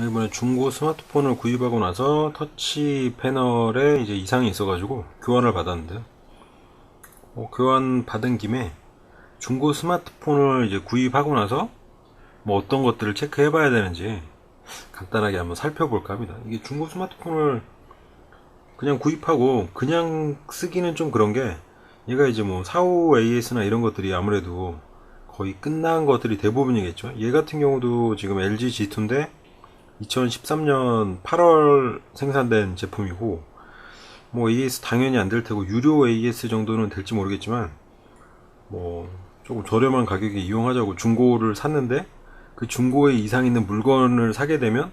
이번에 중고 스마트폰을 구입하고 나서 터치 패널에 이제 이상이 있어가지고 교환을 받았는데요. 교환 받은 김에 중고 스마트폰을 이제 구입하고 나서 뭐 어떤 것들을 체크해 봐야 되는지 간단하게 한번 살펴볼까 합니다. 이게 중고 스마트폰을 그냥 구입하고 그냥 쓰기는 좀 그런 게, 얘가 이제 뭐 45 AS나 이런 것들이 아무래도 거의 끝난 것들이 대부분이겠죠. 얘 같은 경우도 지금 LG G2인데 2013년 8월 생산된 제품이고, 뭐 AS 당연히 안 될 테고 유료 AS 정도는 될지 모르겠지만, 뭐 조금 저렴한 가격에 이용하자고 중고를 샀는데 그 중고에 이상 있는 물건을 사게 되면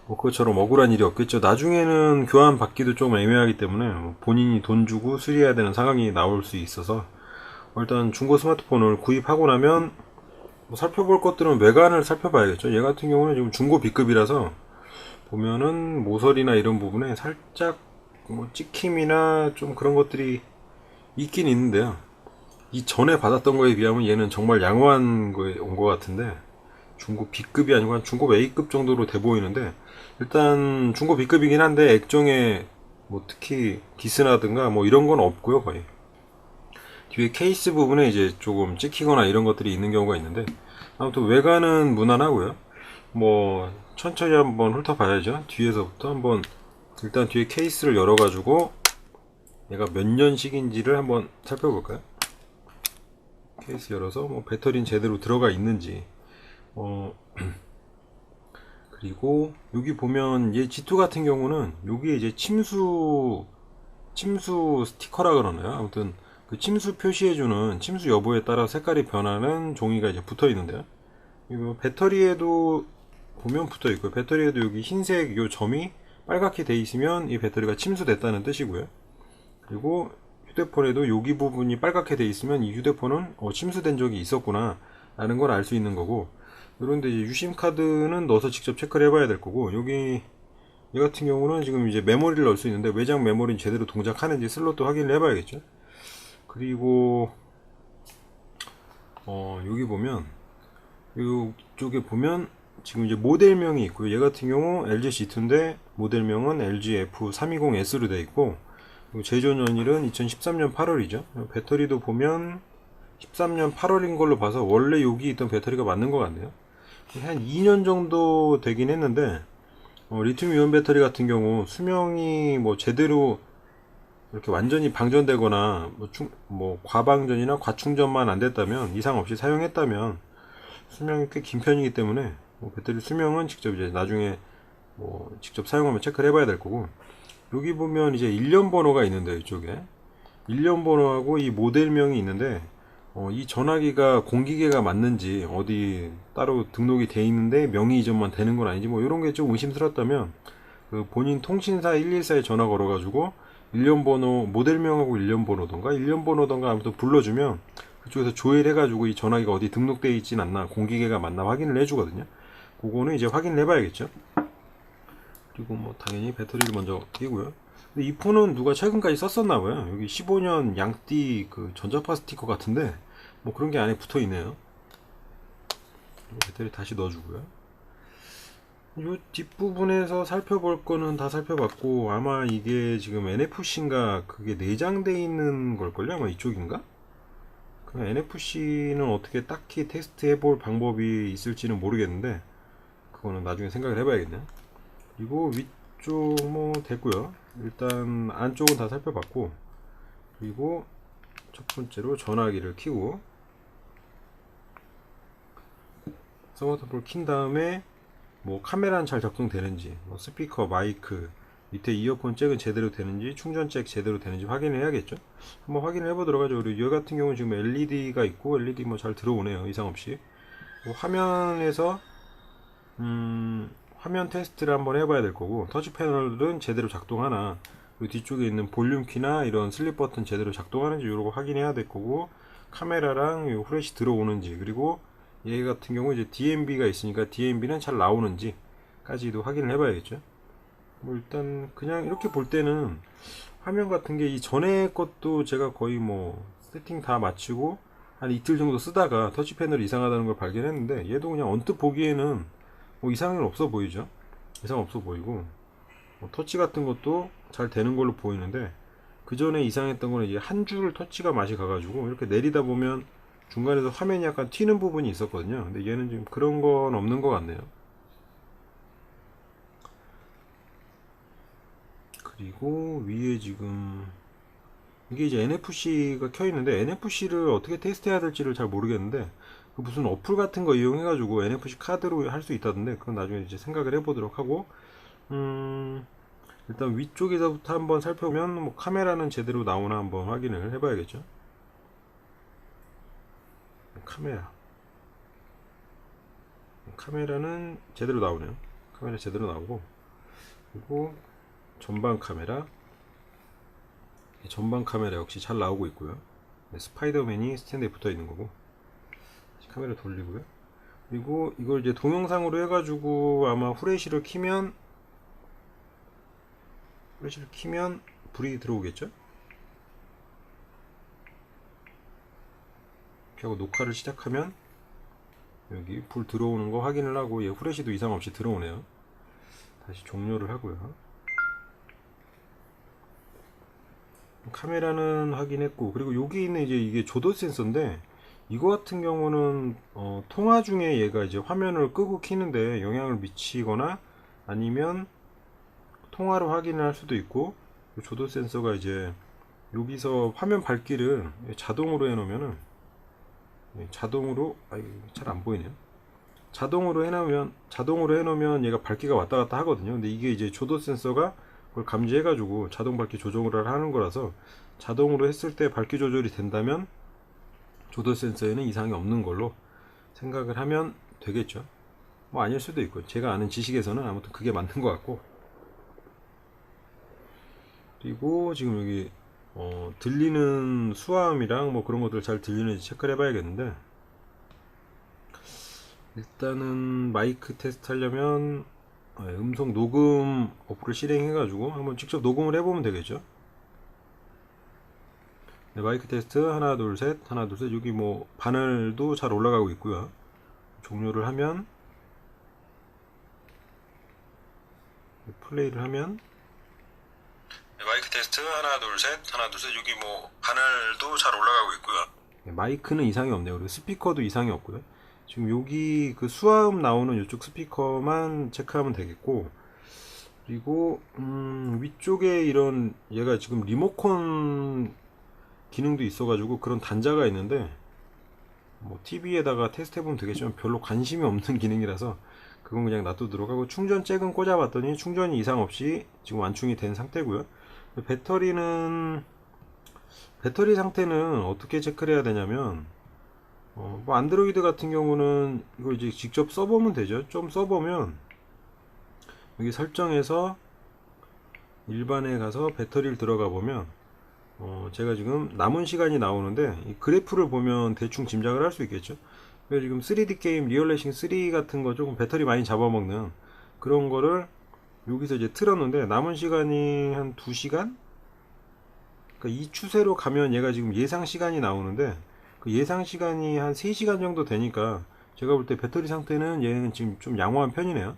뭐 그것처럼 억울한 일이 없겠죠. 나중에는 교환 받기도 좀 애매하기 때문에 뭐 본인이 돈 주고 수리해야 되는 상황이 나올 수 있어서, 일단 중고 스마트폰을 구입하고 나면 뭐 살펴볼 것들은 외관을 살펴봐야겠죠. 얘 같은 경우는 지금 중고 B급이라서 보면은 모서리나 이런 부분에 살짝 뭐 찍힘이나 좀 그런 것들이 있긴 있는데요. 이 전에 받았던 거에 비하면 얘는 정말 양호한 거에 온 것 같은데, 중고 B급이 아니고 한 중고 A급 정도로 돼 보이는데, 일단 중고 B급이긴 한데 액정에 뭐 특히 기스나든가 뭐 이런 건 없고요. 거의 뒤에 케이스 부분에 이제 조금 찍히거나 이런 것들이 있는 경우가 있는데, 아무튼 외관은 무난하고요. 뭐 천천히 한번 훑어봐야죠. 뒤에서부터 한번, 일단 뒤에 케이스를 열어가지고 얘가 몇 년식인지를 한번 살펴볼까요? 케이스 열어서 뭐 배터리는 제대로 들어가 있는지, 어 그리고 여기 보면 얘 G2 같은 경우는 여기에 이제 침수 스티커라 그러나요? 아무튼 그 침수 표시해주는 침수 여부에 따라 색깔이 변하는 종이가 이제 붙어 있는데요. 이거 배터리에도 보면 붙어 있고요. 배터리에도 여기 흰색 요 점이 빨갛게 돼 있으면 이 배터리가 침수됐다는 뜻이고요. 그리고 휴대폰에도 여기 부분이 빨갛게 돼 있으면 이 휴대폰은 침수된 적이 있었구나 라는 걸 알 수 있는 거고, 그런데 이제 유심 카드는 넣어서 직접 체크를 해봐야 될 거고, 여기 이 같은 경우는 지금 이제 메모리를 넣을 수 있는데 외장 메모리는 제대로 동작하는지 슬롯도 확인을 해봐야겠죠. 그리고 여기 보면, 이쪽에 보면 지금 이제 모델명이 있고요. 얘 같은 경우 LG G2인데 모델명은 LG F320S로 되어 있고, 제조 연일은 2013년 8월이죠. 배터리도 보면 13년 8월인 걸로 봐서 원래 여기 있던 배터리가 맞는 것 같네요. 한 2년 정도 되긴 했는데, 리튬 이온 배터리 같은 경우 수명이 뭐 제대로 이렇게 완전히 방전되거나 뭐 과방전이나 과충전만 안 됐다면, 이상 없이 사용했다면 수명이 꽤 긴 편이기 때문에 뭐 배터리 수명은 직접 이제 나중에 뭐 직접 사용하면 체크를 해봐야 될 거고, 여기 보면 이제 일련 번호가 있는데, 이쪽에 일련 번호하고 이 모델명이 있는데, 이 전화기가 공기계가 맞는지 어디 따로 등록이 돼 있는데 명의 이전만 되는 건 아닌지 뭐 이런 게 좀 의심스럽다면, 그 본인 통신사 114에 전화 걸어가지고 일련 번호 모델명하고 일련 번호던가 아무튼 불러주면 그쪽에서 조회해가지고 이 전화기가 어디 등록되어 있진 않나, 공기계가 맞나 확인을 해주거든요. 그거는 이제 확인을 해봐야겠죠. 그리고 뭐 당연히 배터리를 먼저 끼고요. 근데 이 폰은 누가 최근까지 썼었나봐요. 여기 15년 양띠 그 전자파 스티커 같은데 뭐 그런 게 안에 붙어 있네요. 배터리 다시 넣어주고요. 이 뒷부분에서 살펴볼 거는 다 살펴봤고, 아마 이게 지금 NFC인가 그게 내장돼 있는 걸걸요? 아마 이쪽인가? 그 NFC는 어떻게 딱히 테스트 해볼 방법이 있을지는 모르겠는데, 그거는 나중에 생각을 해봐야겠네요. 그리고 위쪽 뭐 됐고요. 일단 안쪽은 다 살펴봤고, 그리고 첫 번째로 전화기를 켜고 스마트폰을 킨 다음에 뭐 카메라는 잘 작동되는지, 뭐 스피커, 마이크, 밑에 이어폰 잭은 제대로 되는지, 충전 잭 제대로 되는지 확인을 해야겠죠. 한번 확인을 해보도록 하죠. 그리고 이 같은 경우는 지금 LED가 있고 LED 뭐 잘 들어오네요. 이상 없이. 뭐 화면에서 화면 테스트를 한번 해봐야 될 거고, 터치 패널은 제대로 작동하나, 그리고 뒤쪽에 있는 볼륨 키나 이런 슬립 버튼 제대로 작동하는지 이런 거 확인해야 될 거고, 카메라랑 요 후레쉬 들어오는지, 그리고 얘 같은 경우 이제 DMB가 있으니까 DMB는 잘 나오는지까지도 확인을 해봐야겠죠. 뭐 일단 그냥 이렇게 볼 때는 화면 같은 게 이 전에 것도 제가 거의 뭐 세팅 다 마치고 한 이틀 정도 쓰다가 터치 패널이 이상하다는 걸 발견했는데, 얘도 그냥 언뜻 보기에는 뭐 이상은 없어 보이죠. 이상 없어 보이고, 터치 같은 것도 잘 되는 걸로 보이는데, 그 전에 이상했던 거는 이게 한 줄 터치가 맛이 가가지고 이렇게 내리다 보면 중간에서 화면이 약간 튀는 부분이 있었거든요. 근데 얘는 지금 그런 건 없는 것 같네요. 그리고 위에 지금 이게 이제 NFC가 켜 있는데, NFC를 어떻게 테스트해야 될지를 잘 모르겠는데, 그 무슨 어플 같은 거 이용해가지고 NFC 카드로 할 수 있다던데, 그건 나중에 이제 생각을 해보도록 하고, 일단 위쪽에서부터 한번 살펴보면 뭐 카메라는 제대로 나오나 한번 확인을 해봐야겠죠. 카메라는 제대로 나오네요. 카메라 제대로 나오고, 그리고 전방 카메라, 전방 카메라 역시 잘 나오고 있고요. 스파이더맨이 스탠드에 붙어 있는 거고, 카메라 돌리고요. 그리고 이걸 이제 동영상으로 해가지고 아마 후레쉬를 키면 불이 들어오겠죠? 이렇게 하고 녹화를 시작하면 여기 불 들어오는 거 확인을 하고, 얘 후레쉬도 이상 없이 들어오네요. 다시 종료를 하고요. 카메라는 확인했고, 그리고 여기 있는 이제 이게 조도 센서인데, 이거 같은 경우는 통화 중에 얘가 이제 화면을 끄고 키는데 영향을 미치거나 아니면 통화로 확인을 할 수도 있고, 조도 센서가 이제 여기서 화면 밝기를 자동으로 해놓으면은, 자동으로 잘 안 보이네요. 자동으로 해놓으면 얘가 밝기가 왔다 갔다 하거든요. 근데 이게 이제 조도 센서가 그걸 감지해가지고 자동 밝기 조정을 하는 거라서, 자동으로 했을 때 밝기 조절이 된다면 조도 센서에는 이상이 없는 걸로 생각을 하면 되겠죠. 뭐 아닐 수도 있고, 제가 아는 지식에서는 아무튼 그게 맞는 것 같고. 그리고 지금 여기 들리는 수화음이랑 뭐 그런 것들 잘 들리는지 체크를 해봐야겠는데, 일단은 마이크 테스트 하려면 음성 녹음 어플을 실행해가지고 한번 직접 녹음을 해보면 되겠죠. 네, 마이크 테스트 하나 둘 셋, 하나 둘 셋. 여기 뭐 바늘도 잘 올라가고 있고요. 종료를 하면, 플레이를 하면, 네, 마이크 테스트 하나 둘 셋, 하나 둘 셋. 여기 뭐 바늘도 잘 올라가고 있고요. 네, 마이크는 이상이 없네요. 그리고 스피커도 이상이 없고요. 지금 여기 그 수화음 나오는 이쪽 스피커만 체크하면 되겠고, 그리고 위쪽에 이런 얘가 지금 리모컨 기능도 있어가지고 그런 단자가 있는데, 뭐 TV에다가 테스트 해보면 되겠지만 별로 관심이 없는 기능이라서 그건 그냥 놔두도록 하고, 충전 잭은 꽂아봤더니 충전이 이상 없이 지금 완충이 된 상태고요. 배터리 상태는 어떻게 체크를 해야 되냐면, 뭐 안드로이드 같은 경우는 이걸 이제 직접 써보면 되죠. 좀 써보면 여기 설정에서 일반에 가서 배터리를 들어가 보면, 제가 지금 남은 시간이 나오는데 이 그래프를 보면 대충 짐작을 할 수 있겠죠. 그래서 지금 3D 게임 리얼레이싱 3 같은 거 조금 배터리 많이 잡아먹는 그런 거를 여기서 이제 틀었는데, 남은 시간이 한 2시간? 그러니까 이 추세로 가면 얘가 지금 예상 시간이 나오는데, 그 예상 시간이 한 3시간 정도 되니까 제가 볼 때 배터리 상태는 얘는 지금 좀 양호한 편이네요.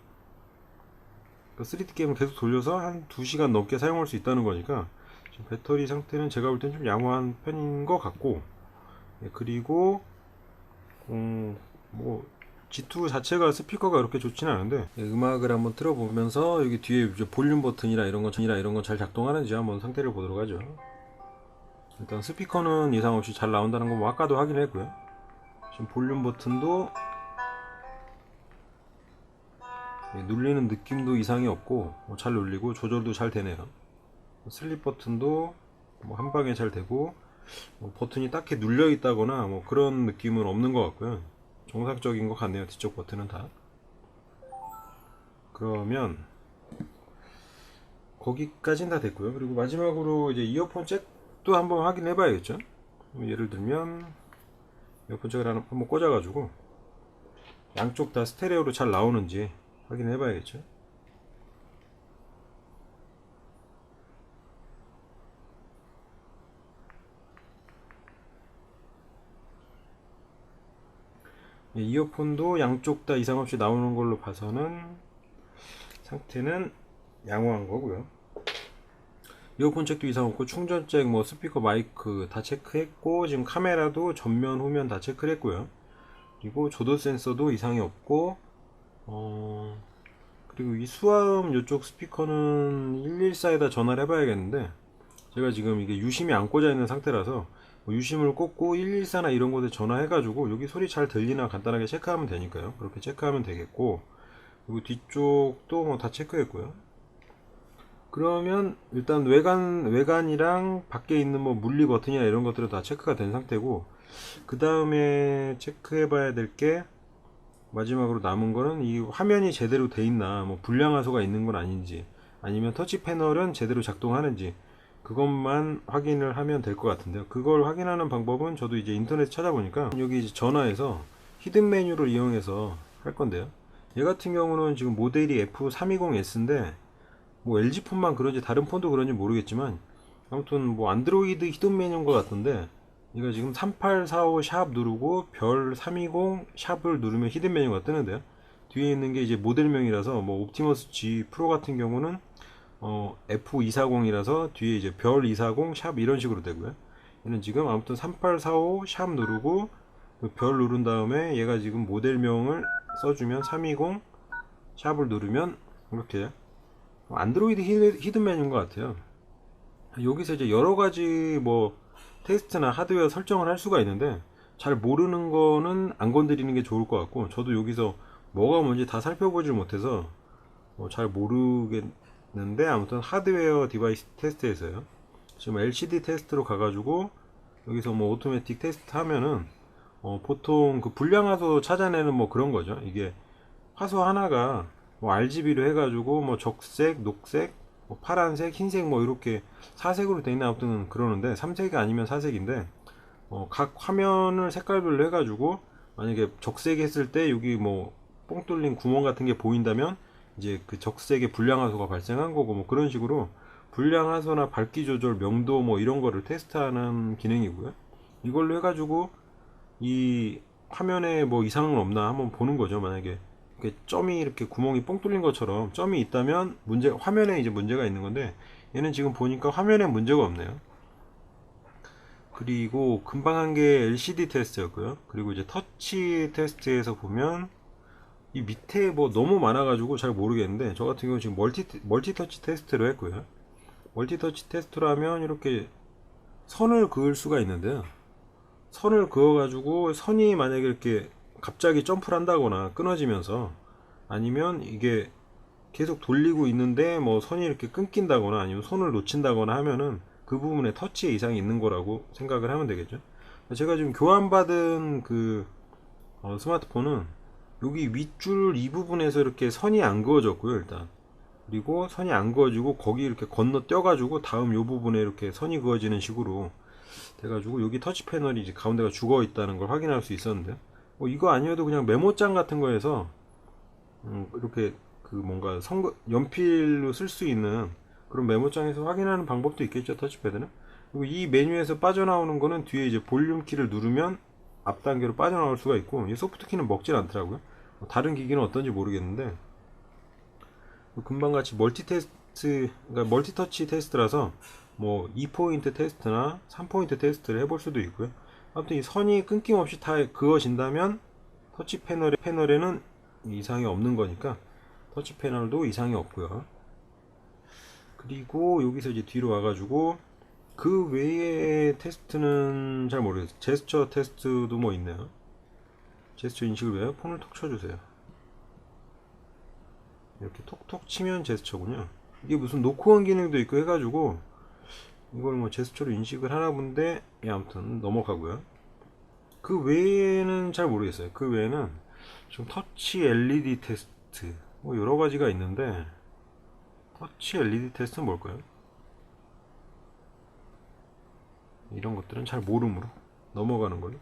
그러니까 3D 게임을 계속 돌려서 한 2시간 넘게 사용할 수 있다는 거니까 지금 배터리 상태는 제가 볼 땐 좀 양호한 편인 것 같고, 그리고 뭐 G2 자체가 스피커가 그렇게 좋지는 않은데, 음악을 한번 틀어보면서 여기 뒤에 이제 볼륨 버튼이라 이런 건 잘 작동하는지 한번 상태를 보도록 하죠. 일단 스피커는 이상 없이 잘 나온다는 거 뭐 아까도 확인했고요. 지금 볼륨 버튼도 눌리는 느낌도 이상이 없고 잘 눌리고 조절도 잘 되네요. 슬립 버튼도 뭐 한 방에 잘 되고, 뭐 버튼이 딱히 눌려 있다거나 뭐 그런 느낌은 없는 것 같고요. 정상적인 것 같네요, 뒤쪽 버튼은 다. 그러면 거기까지는 다 됐고요. 그리고 마지막으로 이제 이어폰 잭도 한번 확인해 봐야겠죠. 예를 들면 이어폰 잭을 한번 꽂아가지고 양쪽 다 스테레오로 잘 나오는지 확인해 봐야겠죠. 이어폰도 양쪽 다 이상 없이 나오는 걸로 봐서는 상태는 양호한 거고요. 이어폰 잭도 이상 없고, 충전 잭, 뭐 스피커, 마이크 다 체크했고, 지금 카메라도 전면 후면 다 체크를 했고요. 그리고 조도 센서도 이상이 없고, 그리고 이 수화음 이쪽 스피커는 114에다 전화를 해봐야겠는데, 제가 지금 이게 유심이 안 꽂아 있는 상태라서 뭐 유심을 꽂고 114나 이런 곳에 전화해가지고 여기 소리 잘 들리나 간단하게 체크하면 되니까요. 그렇게 체크하면 되겠고, 그리고 뒤쪽도 뭐 다 체크했고요. 그러면 일단 외관이랑 밖에 있는 뭐 물리 버튼이나 이런 것들은 다 체크가 된 상태고, 그 다음에 체크해 봐야 될 게 마지막으로 남은 거는 이 화면이 제대로 돼 있나, 뭐 불량 화소가 있는 건 아닌지, 아니면 터치 패널은 제대로 작동하는지, 그것만 확인을 하면 될 것 같은데요. 그걸 확인하는 방법은 저도 이제 인터넷 찾아보니까 여기 이제 전화해서 히든 메뉴를 이용해서 할 건데요. 얘 같은 경우는 지금 모델이 F320S인데 뭐 LG폰만 그런지 다른 폰도 그런지 모르겠지만, 아무튼 뭐 안드로이드 히든 메뉴인 것 같은데, 이거 지금 3845 샵 누르고 별 320 샵을 누르면 히든 메뉴가 뜨는데요. 뒤에 있는 게 이제 모델명이라서 뭐 옵티머스 G 프로 같은 경우는 F240이라서 뒤에 이제 별 240 샵 이런 식으로 되고요. 얘는 지금 아무튼 3845 샵 누르고 별 누른 다음에 얘가 지금 모델명을 써주면 320 샵을 누르면 이렇게 안드로이드 히든 메뉴인 것 같아요. 여기서 이제 여러 가지 뭐 테스트나 하드웨어 설정을 할 수가 있는데, 잘 모르는 거는 안 건드리는 게 좋을 것 같고, 저도 여기서 뭐가 뭔지 다 살펴보질 못해서 잘 모르겠는데, 아무튼 하드웨어 디바이스 테스트에서요, 지금 LCD 테스트로 가가지고 여기서 뭐 오토매틱 테스트 하면은 보통 그 불량 화소 찾아내는 뭐 그런 거죠. 이게 화소 하나가 뭐 RGB로 해가지고 뭐 적색, 녹색, 뭐 파란색, 흰색 뭐 이렇게 4색으로 되어 있는, 아무튼 그러는데 3색이 아니면 4색인데, 각 화면을 색깔별로 해가지고 만약에 적색 했을 때 여기 뭐 뽕 뚫린 구멍 같은 게 보인다면 이제 그 적색의 불량 화소가 발생한 거고, 뭐 그런 식으로 불량 화소나 밝기 조절, 명도 뭐 이런 거를 테스트하는 기능이고요. 이걸로 해가지고 이 화면에 뭐 이상은 없나 한번 보는 거죠. 만약에 이렇게 점이 이렇게 구멍이 뻥 뚫린 것처럼 점이 있다면 화면에 이제 문제가 있는 건데, 얘는 지금 보니까 화면에 문제가 없네요. 그리고 금방 한 게 LCD 테스트였고요. 그리고 이제 터치 테스트에서 보면 이 밑에 뭐 너무 많아가지고 잘 모르겠는데, 저 같은 경우 지금 멀티 터치 테스트로 했고요. 멀티 터치 테스트로 하면 이렇게 선을 그을 수가 있는데요. 선을 그어가지고 선이 만약에 이렇게 갑자기 점프를 한다거나 끊어지면서, 아니면 이게 계속 돌리고 있는데 뭐 선이 이렇게 끊긴다거나 아니면 손을 놓친다거나 하면은 그 부분에 터치에 이상이 있는 거라고 생각을 하면 되겠죠. 제가 지금 교환받은 그 스마트폰은 여기 윗줄 이 부분에서 이렇게 선이 안 그어졌고요, 일단. 그리고 선이 안 그어지고 거기 이렇게 건너뛰어 가지고 다음 요 부분에 이렇게 선이 그어지는 식으로 돼가지고 여기 터치 패널이 이제 가운데가 죽어 있다는 걸 확인할 수 있었는데, 이거 아니어도 그냥 메모장 같은 거에서 이렇게 그 뭔가 연필로 쓸 수 있는 그런 메모장에서 확인하는 방법도 있겠죠, 터치패드는. 그리고 이 메뉴에서 빠져나오는 거는 뒤에 이제 볼륨 키를 누르면 앞 단계로 빠져나올 수가 있고, 이 소프트 키는 먹질 않더라고요. 다른 기기는 어떤지 모르겠는데, 금방 같이 그러니까 멀티 터치 테스트라서 뭐 2포인트 테스트나 3포인트 테스트를 해볼 수도 있고요. 아무튼 이 선이 끊김없이 다 그어진다면 터치 패널에는 이상이 없는 거니까 터치 패널도 이상이 없고요. 그리고 여기서 이제 뒤로 와가지고 그 외의 테스트는 잘 모르겠어요. 제스처 테스트도 뭐 있네요. 제스처 인식을 위해 폰을 톡 쳐주세요. 이렇게 톡톡 치면 제스처군요. 이게 무슨 노크온 기능도 있고 해가지고 이걸 뭐 제스처로 인식을 하나 본데, 예, 아무튼 넘어가고요. 그 외에는 잘 모르겠어요. 그 외에는 지금 터치 LED 테스트 뭐 여러 가지가 있는데, 터치 LED 테스트는 뭘까요? 이런 것들은 잘 모름으로 넘어가는 걸로.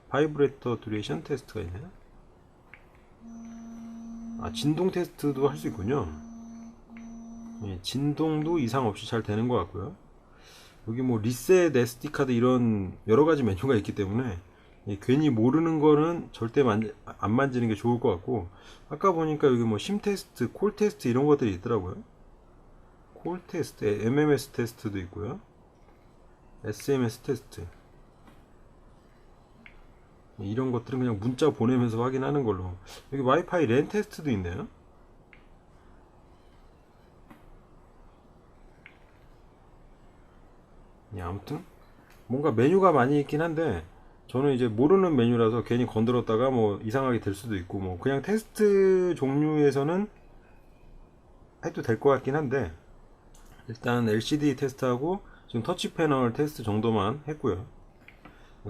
바이브레터 듀레이션 테스트가 있네요. 진동 테스트도 할 수 있군요. 예, 진동도 이상 없이 잘 되는 것 같고요. 여기 뭐 리셋 SD 카드 이런 여러 가지 메뉴가 있기 때문에 괜히 모르는 거는 절대 안 만지는 게 좋을 것 같고, 아까 보니까 여기 뭐 심 테스트, 콜 테스트 이런 것들이 있더라고요. 콜 테스트, MMS 테스트도 있고요. SMS 테스트. 이런 것들은 그냥 문자 보내면서 확인하는 걸로. 여기 와이파이 랜 테스트도 있네요. 아무튼 뭔가 메뉴가 많이 있긴 한데, 저는 이제 모르는 메뉴라서 괜히 건드렸다가 뭐 이상하게 될 수도 있고, 뭐 그냥 테스트 종류에서는 해도 될 것 같긴 한데, 일단 LCD 테스트하고 지금 터치 패널 테스트 정도만 했고요.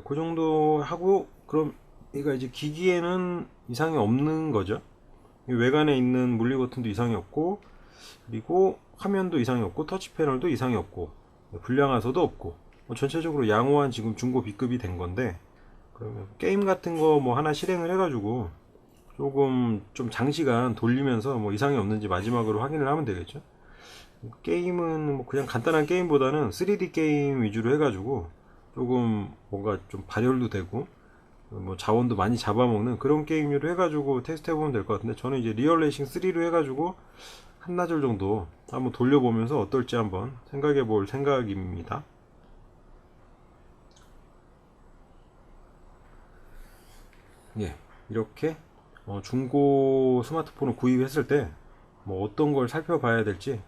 그 정도 하고, 그럼 얘가 이제 기기에는 이상이 없는 거죠. 외관에 있는 물리 버튼도 이상이 없고, 그리고 화면도 이상이 없고, 터치 패널도 이상이 없고, 불량화서도 없고, 전체적으로 양호한 지금 중고 B급이 된 건데, 그러면 게임 같은 거 뭐 하나 실행을 해가지고 조금 좀 장시간 돌리면서 뭐 이상이 없는지 마지막으로 확인을 하면 되겠죠. 게임은 뭐 그냥 간단한 게임보다는 3D 게임 위주로 해가지고 조금 뭔가 좀 발열도 되고 뭐 자원도 많이 잡아먹는 그런 게임류로 해가지고 테스트 해보면 될 것 같은데, 저는 이제 리얼레이싱 3로 해가지고 한나절 정도 한번 돌려보면서 어떨지 한번 생각해 볼 생각입니다. 예, 이렇게 중고 스마트폰을 구입했을 때 뭐 어떤 걸 살펴봐야 될지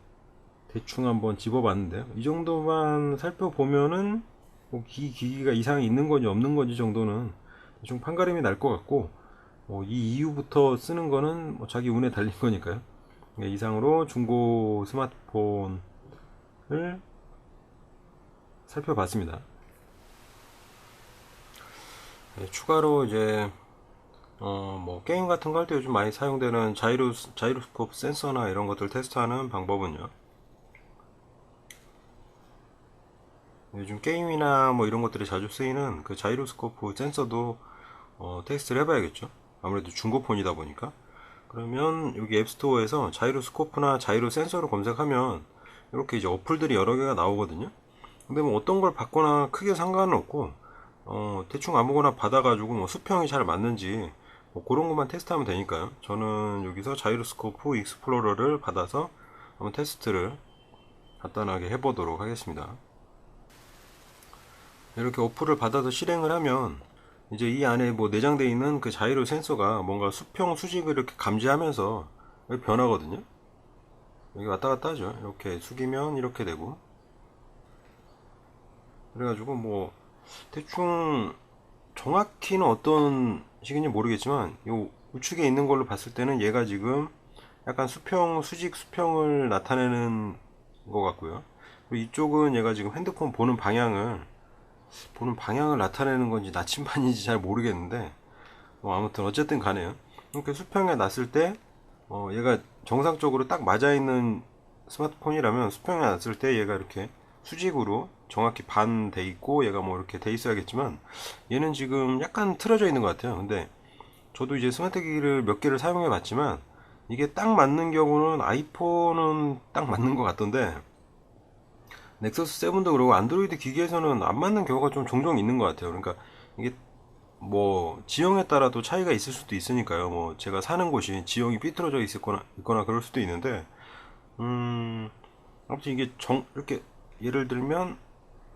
대충 한번 집어봤는데요. 이 정도만 살펴보면은 뭐 기기가 이상이 있는 건지 없는 건지 정도는 대충 판가름이 날 것 같고, 이 이후부터 쓰는 거는 뭐 자기 운에 달린 거니까요. 예, 이상으로 중고 스마트폰을 살펴봤습니다. 예, 추가로 이제 뭐 게임 같은 거 할 때 요즘 많이 사용되는 자이로스코프 센서나 이런 것들 테스트하는 방법은요, 요즘 게임이나 뭐 이런 것들이 자주 쓰이는 그 자이로스코프 센서도 테스트를 해봐야겠죠. 아무래도 중고폰이다 보니까. 그러면 여기 앱스토어에서 자이로스코프나 자이로 센서로 검색하면 이렇게 이제 어플들이 여러 개가 나오거든요. 근데 뭐 어떤 걸 받거나 크게 상관은 없고, 대충 아무거나 받아가지고 뭐 수평이 잘 맞는지 뭐 그런 것만 테스트하면 되니까요. 저는 여기서 자이로스코프 익스플로러를 받아서 한번 테스트를 간단하게 해보도록 하겠습니다. 이렇게 어플을 받아서 실행을 하면 이제 이 안에 뭐 내장되어 있는 그 자이로 센서가 뭔가 수평 수직을 이렇게 감지하면서 변하거든요. 여기 왔다 갔다 하죠. 이렇게 숙이면 이렇게 되고, 그래가지고 뭐 대충 정확히는 어떤 식인지 모르겠지만 이 우측에 있는 걸로 봤을 때는 얘가 지금 약간 수평 수직 수평을 나타내는 것 같고요. 그리고 이쪽은 얘가 지금 핸드폰 보는 방향을 나타내는 건지 나침반인지 잘 모르겠는데, 아무튼 어쨌든 가네요. 이렇게 수평에 놨을 때 얘가 정상적으로 딱 맞아 있는 스마트폰이라면 수평에 놨을 때 얘가 이렇게 수직으로 정확히 반 돼 있고, 얘가 뭐 이렇게 돼 있어야겠지만 얘는 지금 약간 틀어져 있는 것 같아요. 근데 저도 이제 스마트 기기를 몇 개를 사용해 봤지만 이게 딱 맞는 경우는 아이폰은 딱 맞는 것 같던데, 넥서스 7도 그러고 안드로이드 기기에서는 안 맞는 경우가 좀 종종 있는 것 같아요. 그러니까 이게 뭐 지형에 따라도 차이가 있을 수도 있으니까요. 뭐 제가 사는 곳이 지형이 삐뚤어져 있거나 그럴 수도 있는데, 아무튼 이게 이렇게 예를 들면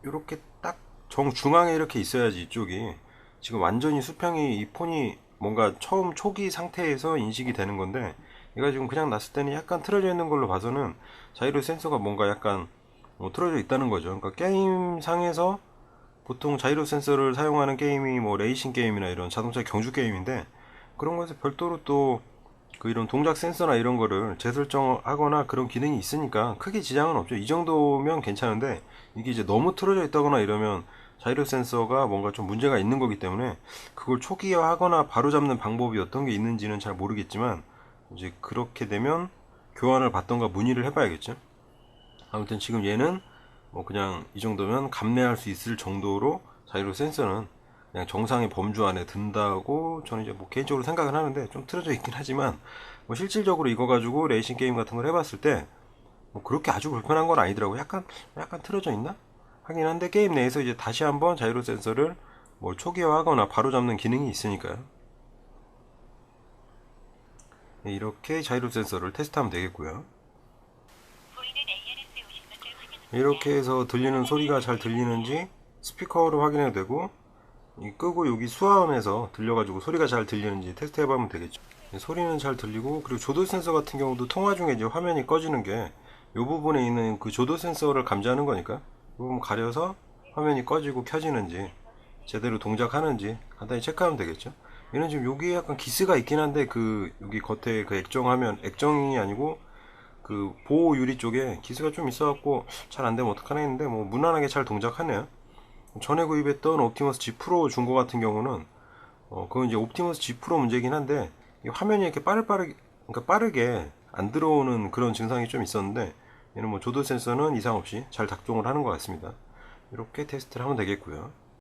이렇게 딱 정중앙에 이렇게 있어야지 이쪽이 지금 완전히 수평이 이 폰이 뭔가 처음 초기 상태에서 인식이 되는 건데, 얘가 지금 그냥 놨을 때는 약간 틀어져 있는 걸로 봐서는 자이로 센서가 뭔가 약간 틀어져 있다는 거죠. 그러니까 게임 상에서 보통 자이로 센서를 사용하는 게임이 뭐 레이싱 게임이나 이런 자동차 경주 게임인데, 그런 거에서 별도로 또 그 이런 동작 센서나 이런 거를 재설정하거나 그런 기능이 있으니까 크게 지장은 없죠. 이 정도면 괜찮은데, 이게 이제 너무 틀어져 있다거나 이러면 자이로 센서가 뭔가 좀 문제가 있는 거기 때문에 그걸 초기화하거나 바로잡는 방법이 어떤 게 있는지는 잘 모르겠지만, 이제 그렇게 되면 교환을 받던가 문의를 해봐야겠죠. 아무튼 지금 얘는 뭐 그냥 이 정도면 감내할 수 있을 정도로 자이로 센서는 그냥 정상의 범주 안에 든다고 저는 이제 뭐 개인적으로 생각을 하는데, 좀 틀어져 있긴 하지만 뭐 실질적으로 이거 가지고 레이싱 게임 같은 걸 해봤을 때 뭐 그렇게 아주 불편한 건 아니더라고요. 약간 틀어져 있나 하긴 한데, 게임 내에서 이제 다시 한번 자이로 센서를 뭘 초기화하거나 바로잡는 기능이 있으니까요. 네, 이렇게 자이로 센서를 테스트하면 되겠고요. 이렇게 해서 들리는 소리가 잘 들리는지 스피커로 확인해도 되고, 끄고 여기 수화음에서 들려가지고 소리가 잘 들리는지 테스트 해보면 되겠죠. 소리는 잘 들리고, 그리고 조도 센서 같은 경우도 통화 중에 이제 화면이 꺼지는 게 이 부분에 있는 그 조도 센서를 감지하는 거니까 이 부분 가려서 화면이 꺼지고 켜지는지 제대로 동작하는지 간단히 체크하면 되겠죠. 얘는 지금 여기에 약간 기스가 있긴 한데 그 여기 겉에 그 액정하면 액정이 아니고 그 보호 유리 쪽에 기스가 좀 있어갖고 잘 안되면 어떡하나 했는데 뭐 무난하게 잘 동작하네요. 전에 구입했던 옵티머스 G 프로 중고 같은 경우는 그건 이제 옵티머스 G 프로 문제긴 한데 이 화면이 이렇게 그러니까 빠르게 안 들어오는 그런 증상이 좀 있었는데 얘는 뭐 조도 센서는 이상 없이 잘 작동을 하는 것 같습니다. 이렇게 테스트를 하면 되겠고요.